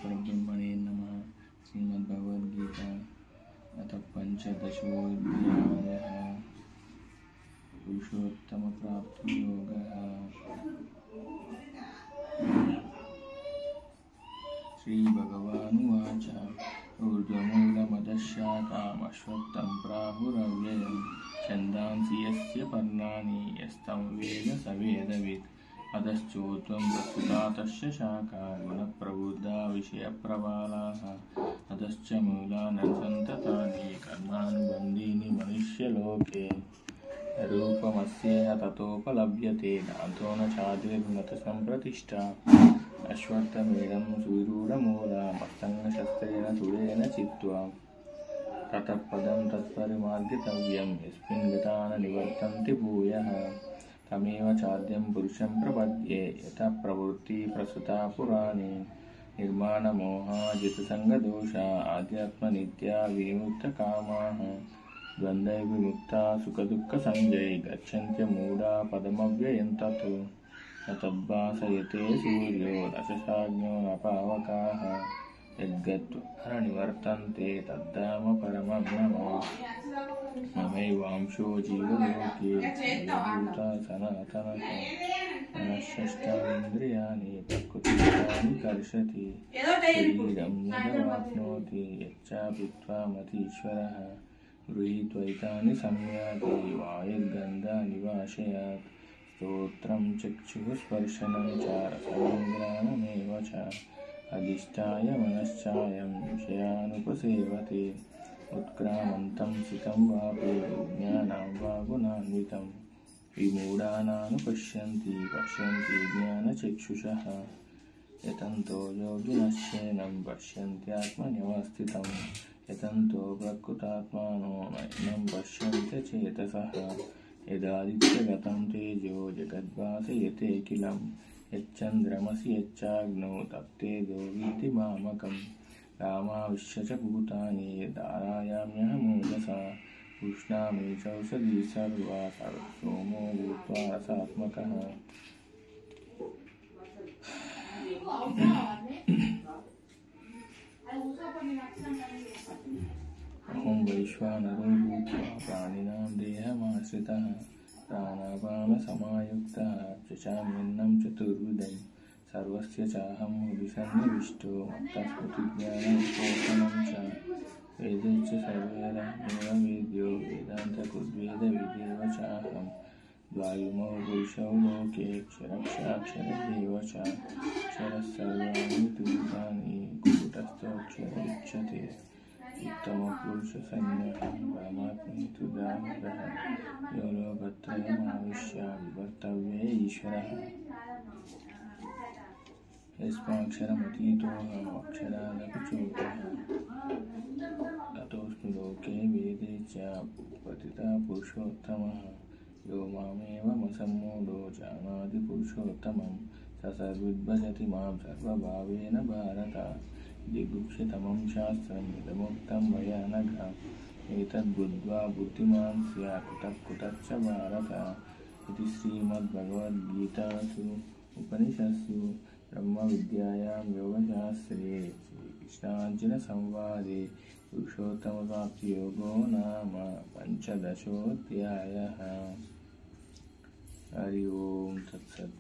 परब्रह्मणे नमः। श्रीमद्भगवद्गीता अथ पंचदशोऽध्यायः। पुरुषोत्तमप्राप्तियोगः। श्रीभगवानुवाच ऊर्ध्वमूलमदशाखामश्वत्थं प्राहुरव्ययं छन्दांसि यस्य पर्णानि यस्तं वेद स वेदवित् अधश्चोत्वं प्रस्तुता तस्य शाखा गुणप्रबुद्धा विषयप्रबालाः अधश्च मूलानसन्ततानि कर्मानुबन्धीनि मनुष्यलोके रूपमस्येह ततोपलभ्यते नान्तो न चादिर्नत सम्प्रतिष्ठा अश्वत्थमेनं सुविरूढमूलमस्तङ्गशस्त्रेण सुरेण चित्वा ततः पदं तत्परिमार्गितव्यं यस्मिन् गता न निवर्तन्ति भूयः तमेव चाद्यं पुरुषं प्रपद्ये यतः प्रवृत्तिः प्रसृता पुराणे निर्माणमोहाजितसङ्गदोषा आध्यात्मनित्या विमुक्तकामाः द्वन्द्वैर्विमुक्ता सुखदुःखसञ्जय गच्छन्त्यमूढा पदमव्ययं तत् न तद्भासयते सूर्यो न शशाग्नो न पावकाः यद्गत्वा निवर्तन्ते तद्धाम परमं मम ममैवांशो जीवलोके जीवभूता सनातनः मनःषष्ठानीन्द्रियाणि प्रकृतिस्थानि कर्षति शरीरं यदवाप्नोति यच्चाप्युत्थामतीश्वरः गृहीत्वैतानि संयाति वायुर्गन्धानि वाशयात् स्तोत्रं चक्षुः स्पर्शनं च रसनं घ्राणमेव च अधिष्ठाय मनश्चायं विषयानुपसेवते उत्क्रामन्तं सितं वापि विज्ञानां वा गुणान्वितं विमूढानानुपश्यन्ति पश्यन्ति ज्ञानचक्षुषः यतन्तो योगिनश्चैनं पश्यन्त्यात्मन्यवस्थितं यतन्तो प्रकृतात्मानो नैनं पश्यन्त्यचेतसः यदादित्यगतं तेजो जगद्भासयतेऽखिलं यच्चन्द्रमसि यच्चाग्नौ तत्तेजो विद्धि मामकं रामाविश्य च भूतानि धारायाम्यहमोजसा उष्णामि चौषधी सर्वा सोमो भूत्वा रसात्मकः अहं वैश्वानरो भूत्वा प्राणिनां देहमाश्रितः प्राणापानसमायुक्तः चचाम्यन्नं चतुर्विधं सर्वस्य चाहं हृदि सन्निविष्टो मत्तस्मृतिज्ञानपोषणं च वेदैश्च सर्वैरहमेव वेद्यो वेदान्तकृद्वेदविदेव चाहं द्वायुमौ पुरुषौ लोके क्षरक्षाक्षरदेव च क्षरः सर्वाणि तीर्थानि कुकुटस्थोऽक्षर उच्यते उत्तमपुरुषसंज्ञः परमात्मेतु दामोदरः यो लोकत्रयमाविश्य विवर्तव्य ईश्वरः यस्माक्षरमतीतोऽहम् अक्षरादपि चोक्तः ततोऽस्मि लोके वेदे च प्रतिता पुरुषोत्तमः यो मामेवमसम्मूढो जानाति पुरुषोत्तमं स सर्वविद्भजति मां सर्वभावेन भारत जिगुप्सितमं शास्त्रम् इदमुक्तं मया नघ एतद्बुद्ध्वा बुद्धिमान् स्यात् कुतः कुतश्च भारत इति श्रीमद्भगवद्गीतासु उपनिषत्सु ब्रह्मविद्यायां योगशास्त्रे श्रीकृष्णार्जुनसंवादे पुरुषोत्तमप्राप्तियोगो नाम पंचदशोऽध्यायः। हरि ओं तत्सत्।